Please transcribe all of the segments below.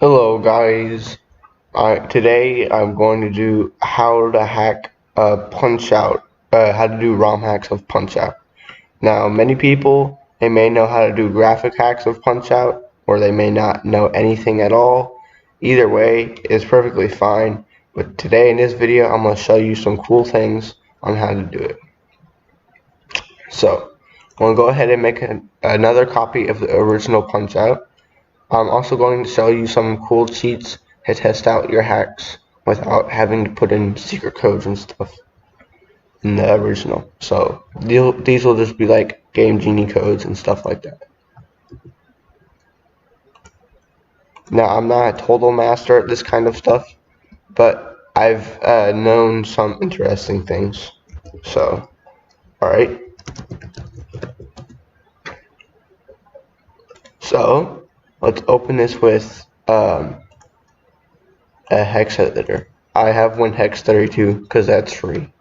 Hello guys, today I'm going to do how to hack Punch-out, how to do ROM hacks of Punch-out. Now many people, they may know how to do graphic hacks of Punch-out, or they may not know anything at all. Either way is perfectly fine, but today in this video I'm going to show you some cool things on how to do it. So, I'm going to go ahead and make another copy of the original Punch-out. I'm also going to show you some cool cheats to test out your hacks without having to put in secret codes and stuff in the original. So these will just be like Game Genie codes and stuff like that. Now I'm not a total master at this kind of stuff, but I've known some interesting things. So, alright. So, let's open this with a hex editor. I have one hex32 because that's free.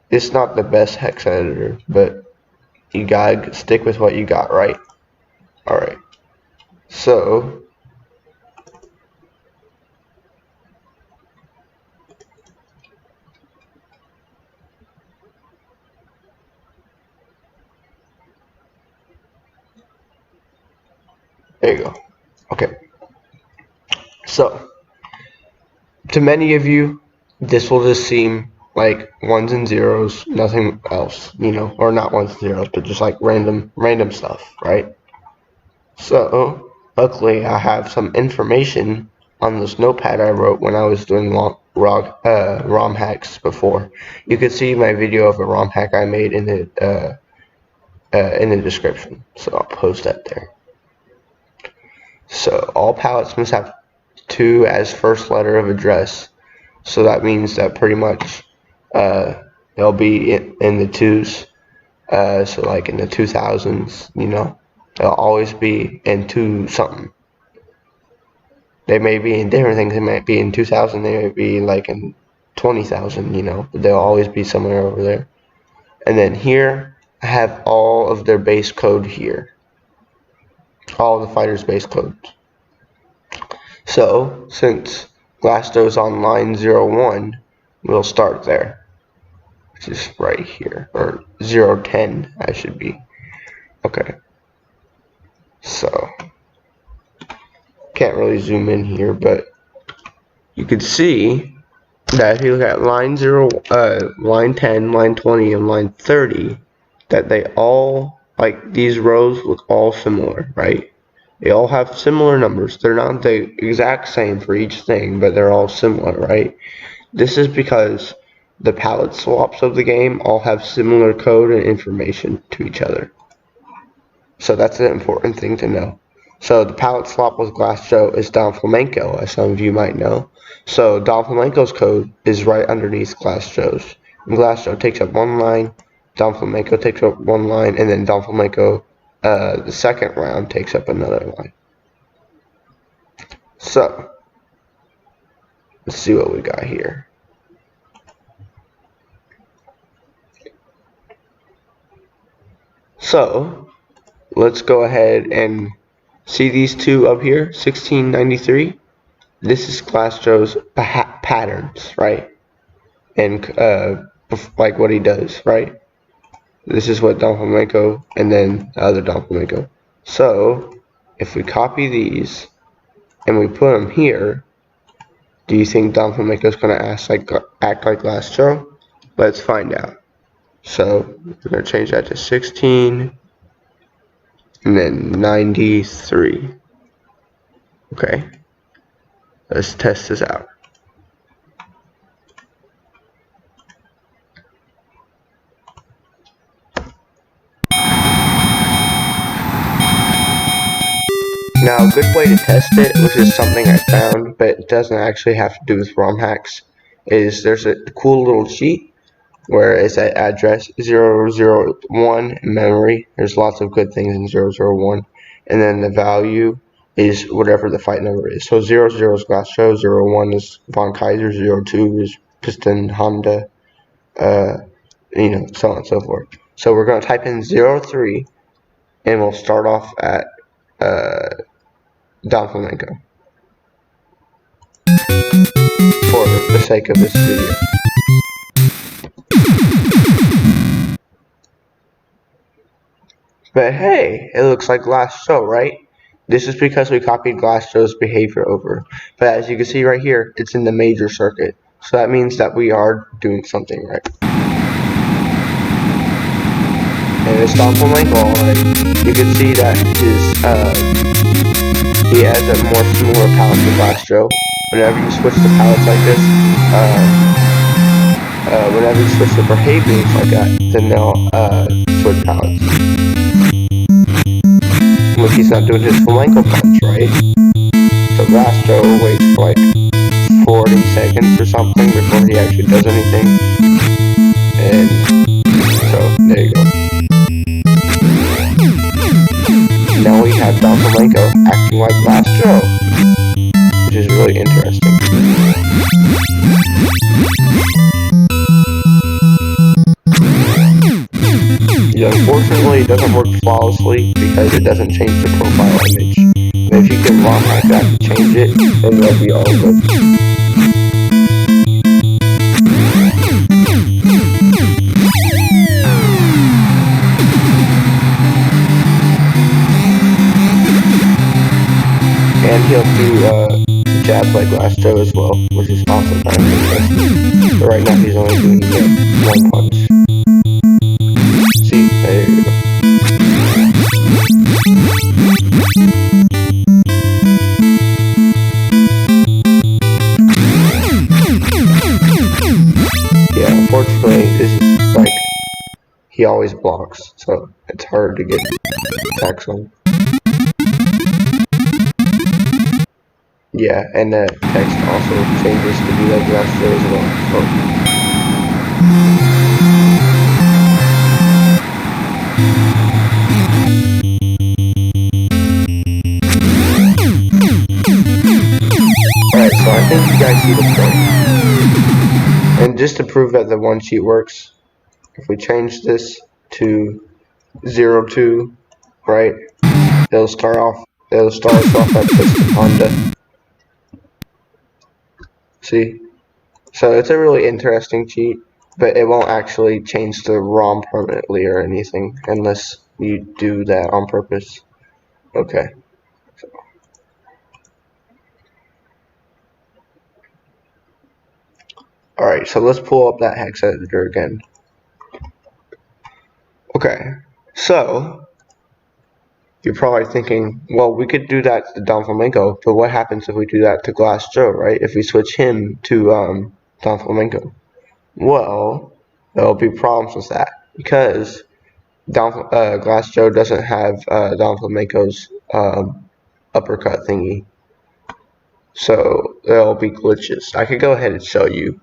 It's not the best hex editor, but you gotta stick with what you got, right? Alright. So, there you go. Okay. So, to many of you, this will just seem like ones and zeros, nothing else, or not ones and zeros, but just like random stuff, right? So, luckily, I have some information on this notepad I wrote when I was doing ROM hacks before. You can see my video of a ROM hack I made in the description, so I'll post that there. So all pallets must have 2 as first letter of address. So that means that pretty much they'll be in the 2s. So like in the 2000s, they'll always be in 2 something. They may be in different things. They might be in 2000. They may be like in 20,000. But they'll always be somewhere over there. And then here I have all of their base code here. All the fighters' base codes. So, since Glasto's on line 01, we'll start there, which is right here, or 010, I should be. Okay. So, can't really zoom in here, but you can see that if you look at line 10, line 20, and line 30, that they all, like, these rows look all similar, right? They all have similar numbers. They're not the exact same for each thing, but they're all similar, right? This is because the pallet swaps of the game all have similar code and information to each other. So that's an important thing to know. So the pallet swap with Glasto is Don Flamenco, as some of you might know. So Don Flamenco's code is right underneath Glasto's. And Glasto takes up one line, Don Flamenco takes up one line, and then Don Flamenco, the second round, takes up another line. So, let's see what we got here. So, let's go ahead and see these two up here, 1693. This is Glasto's patterns, right? And like what he does, right? This is what Don Flamenco, and then the other Don Flamenco. So, if we copy these and we put them here, do you think Don Flamenco is going to act like Glasto? Let's find out. So, we're going to change that to 16 and then 93. Okay. Let's test this out. Now, a good way to test it, which is something I found, but it doesn't actually have to do with ROM hacks, is there's a cool little cheat where it's at address 001 in memory. There's lots of good things in 001, and then the value is whatever the fight number is. So 00 is Glasto, 01 is Von Kaiser, 02 is Piston Honda, so on and so forth. So we're going to type in 03, and we'll start off at Don Flamenco for the sake of this video. But hey, it looks like Glass Joe, right? This is because we copied Glass Joe's behavior over. But as you can see right here, it's in the major circuit. So that means that we are doing something right. And it's Don Flamenco, alright. You can see that he has a more similar palette to Glass Joe. Whenever you switch the palettes like this, whenever you switch the behaviors like that, then they'll switch palettes. Look, he's not doing his flamenco punch, right? So Glass Joe waits for like 40 seconds or something before he actually does anything. And so, there you go. Now we have Don Flamenco acting like Glass Joe, which is really interesting. Unfortunately, it doesn't work flawlessly because it doesn't change the profile image. And if you can Rom Hack that to change it, then that'll be all good. And he'll do jabs like Glass Joe as well, which is also kind of interesting. But right now he's only doing the one punch. See, there you go. Yeah, unfortunately, this is like, he always blocks, so it's hard to get attacks on. Yeah, and the text also changes to be like Glass Joe as well. So. Alright, so I think you guys see the point. And just to prove that the one sheet works, if we change this to 02, right, it'll start us off at Piston Honda. See? So it's a really interesting cheat, but it won't actually change the ROM permanently or anything unless you do that on purpose. Okay. So. Alright, so let's pull up that hex editor again. Okay, so you're probably thinking, well, we could do that to Don Flamenco, but what happens if we do that to Glass Joe, right? If we switch him to Don Flamenco? Well, there'll be problems with that because Glass Joe doesn't have Don Flamenco's uppercut thingy. So there'll be glitches. I could go ahead and show you,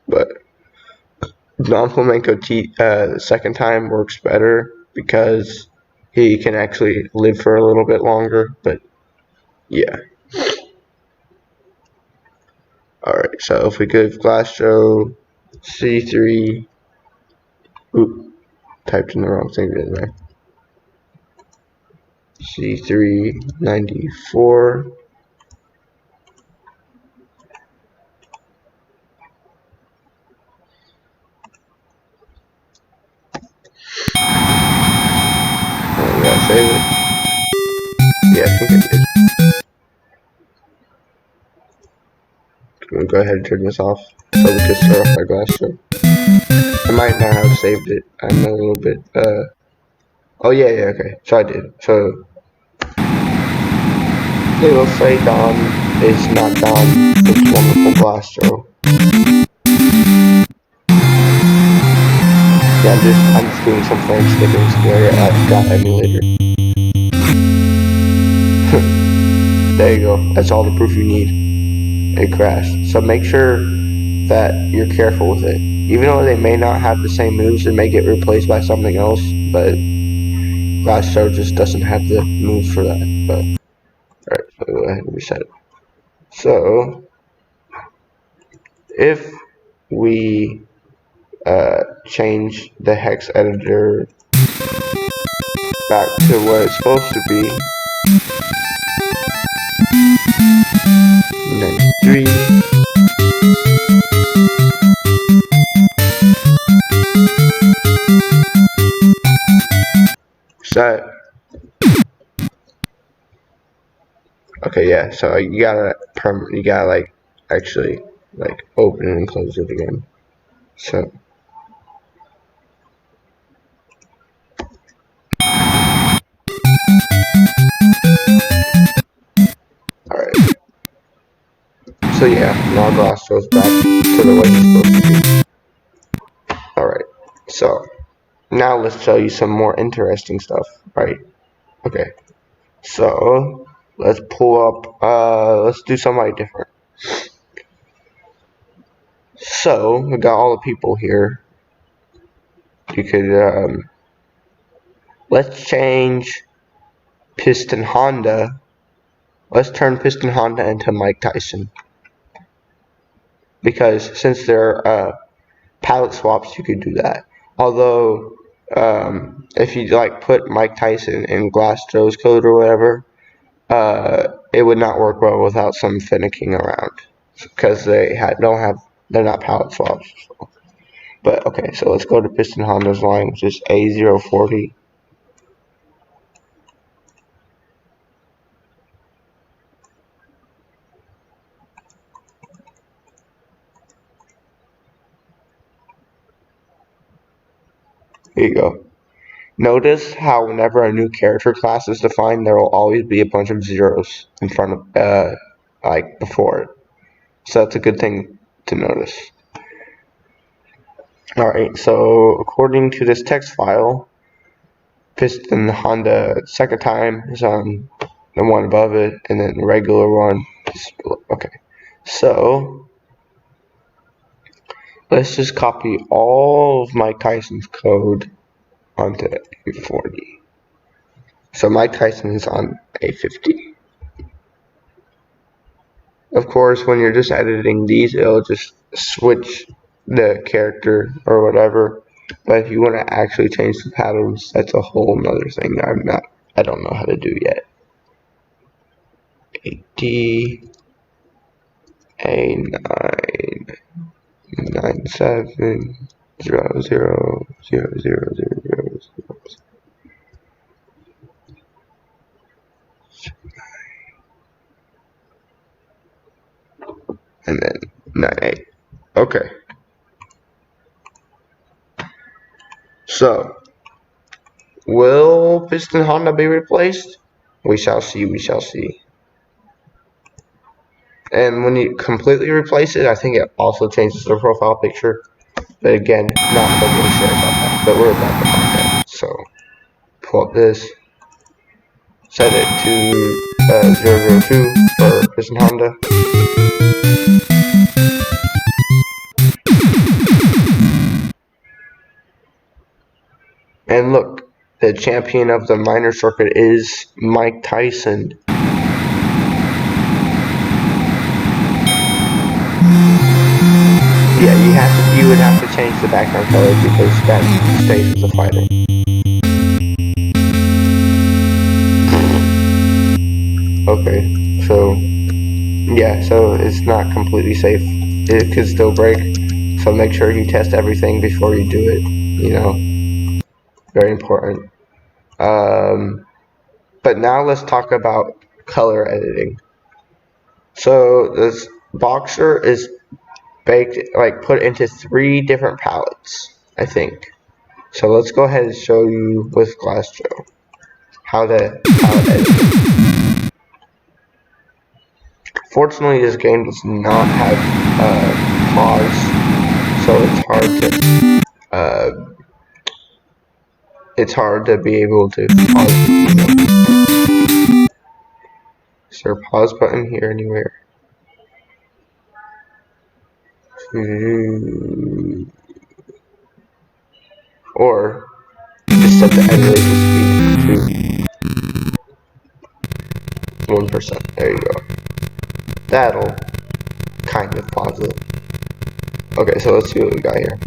but Don Flamenco the second time works better because he can actually live for a little bit longer, but yeah. Alright, so if we give Glass Joe C3, oop, typed in the wrong thing, didn't I? C394. Save it. Yeah, I think I did. I'm gonna go ahead and turn this off so we can start off my Glass Joe. I might not have saved it. I'm a little bit oh yeah, okay. So I did. So it will say Don is not Don. It's wonderful Glass Joe. Yeah, I'm just doing some frame skipping square at Got Emulator. There you go. That's all the proof you need. It crashed. So make sure that you're careful with it. Even though they may not have the same moves, it may get replaced by something else, but Glass Joe just doesn't have the moves for that. But alright, so go ahead and reset it. So if we change the hex editor back to what it's supposed to be. 93. Set. Okay, yeah. So you gotta like actually like open it and close it again. So. Alright. So yeah, now glass goes back to the way it's supposed to be. Alright. So now let's show you some more interesting stuff, right? Okay. So let's pull up let's do something different. So we got all the people here. You could let's change Piston Honda. Let's turn Piston Honda into Mike Tyson. Because since they're palette swaps, you could do that. Although if you like put Mike Tyson in Glass Joe's code or whatever, it would not work well without some finicking around because they're not palette swaps. So. But okay, so let's go to Piston Honda's line, which is A040. Here you go. Notice how whenever a new character class is defined, there will always be a bunch of zeros in front of, like before it. So that's a good thing to notice. Alright, so according to this text file, Piston Honda second time is on the one above it, and then the regular one is below. Okay, so let's just copy all of Mike Tyson's code onto A40. So Mike Tyson is on A50. Of course, when you're just editing these, it'll just switch the character or whatever. But if you want to actually change the patterns, that's a whole nother thing I don't know how to do yet. 80 A9 97 0 0 0 0 0 0 0. And then 98. Okay. So, will Piston Honda be replaced? We shall see, we shall see. And when you completely replace it, I think it also changes the profile picture. But again, not totally sure about that. But we're about to find out. So, pull up this. Set it to 002 for Piston Honda. And look, the champion of the minor circuit is Mike Tyson. Yeah, you would have to change the background color because that stays as a fighter. Okay, so yeah, so it's not completely safe. It could still break. So make sure you test everything before you do it. You know, very important. But now let's talk about color editing. So this boxer is baked, like put into 3 different palettes, I think. So let's go ahead and show you with Glass Joe how to edit it. Fortunately, this game does not have pause, so it's hard to be able to pause. Is there a pause button here anywhere? Or just set the editing speed to 1%. There you go. That'll kind of pause it. Okay, so let's see what we got here.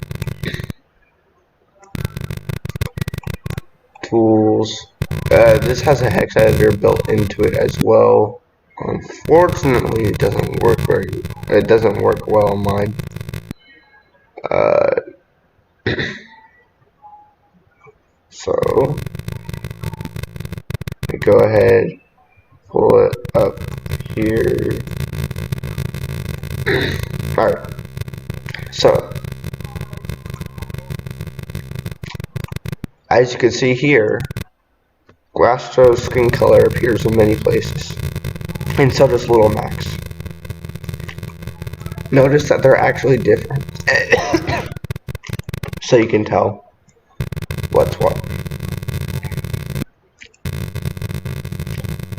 tools. This has a hex editor built into it as well. Unfortunately, it doesn't work well on mine. So go ahead, pull it up here. Alright, so as you can see here, Glastro's skin color appears in many places, and so does Little Mac's. Notice that they're actually different, so you can tell what's what.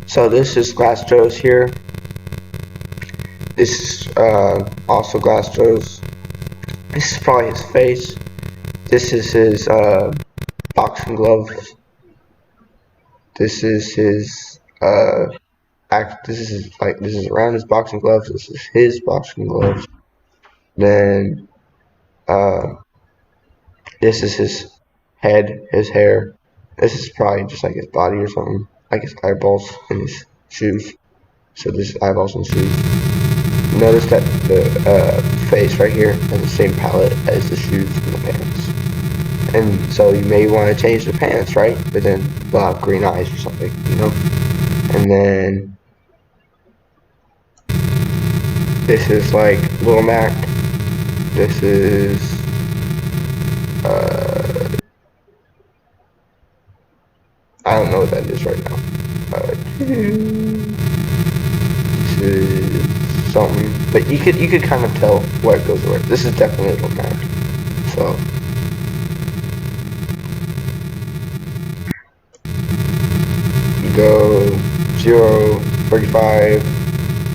So this is Glastro's here. This is also Glastro's. This is probably his face. This is his boxing gloves. This is his this is around his boxing gloves. This is his boxing gloves. Then this is his head, his hair. This is probably just like his body or something, like his eyeballs and his shoes. So this is eyeballs and shoes. Notice that the face right here has the same palette as the shoes and the pants. And so you may want to change the pants, right? But then they'll have green eyes or something, you know? And then this is like Little Mac. This is I don't know what that is right now. This is something, but you could kind of tell where it goes where. This is definitely Little Mac. So you go 0, 35,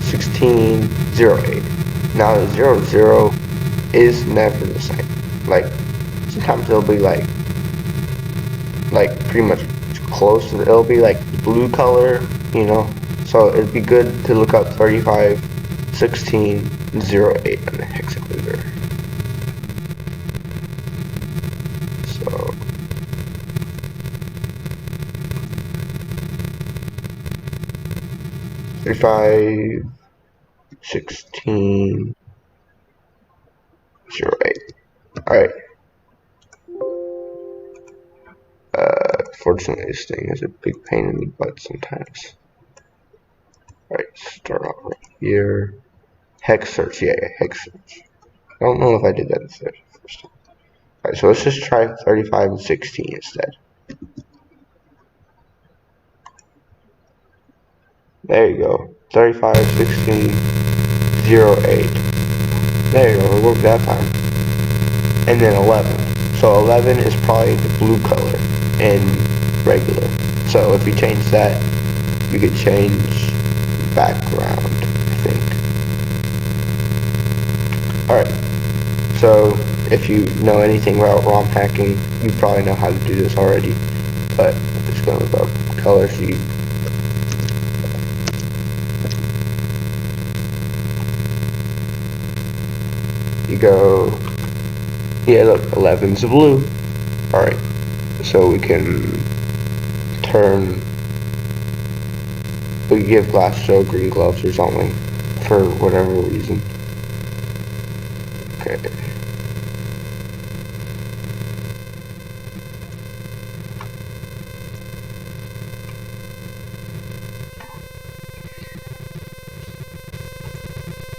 16, 0, 8. Now the 0, 0 is never the same. Like sometimes it'll be like pretty much close to it'll be like blue color, you know. So it'd be good to look up 35, 16, 0, 8 on the hex editor. So $35, 16, 0, 8. Alright. Fortunately, this thing is a big pain in the butt sometimes. Alright, start off right here. Hex search, yeah, hex search. I don't know if I did that instead first time. Alright, so let's just try 35 and 16 instead. There you go. 35, 16, 0, 8. There you go, it worked that time. And then 11. So 11 is probably the blue color and regular. So if you change that, you could change background, I think. Alright, so if you know anything about ROM hacking, you probably know how to do this already, but I'm just going to look up color sheet. You go, yeah, look, 11's blue. Alright, so we can give Glasstro green gloves or something for whatever reason. Okay.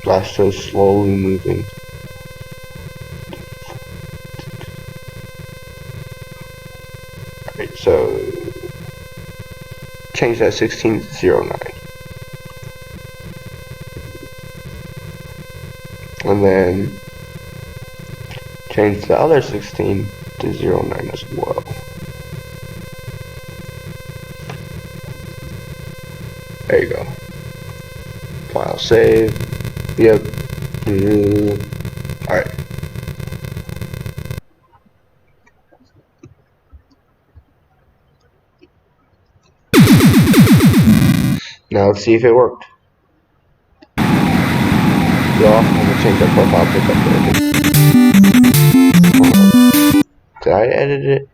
Glastro's slowly moving. Alright, so change that 16 to 09. And then change the other 16 to 09 as well. There you go. File save. Yep. Alright. Now let's see if it worked. Yeah, I'm gonna change that profile pick up there. Did I edit it?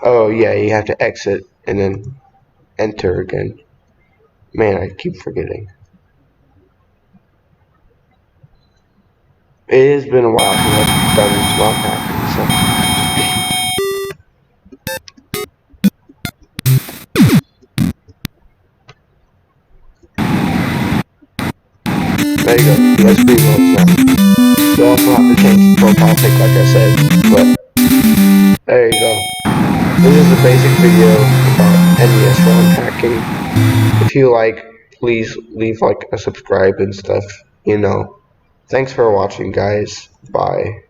Oh yeah, you have to exit and then enter again. Man, I keep forgetting. It has been a while since I've done Rom Hacking, so. There you go. He has green ones now. You also have to change the profile pic like I said, but there you go. This is a basic video about NES ROM hacking. If you like, please leave like a subscribe and stuff, you know. Thanks for watching, guys. Bye.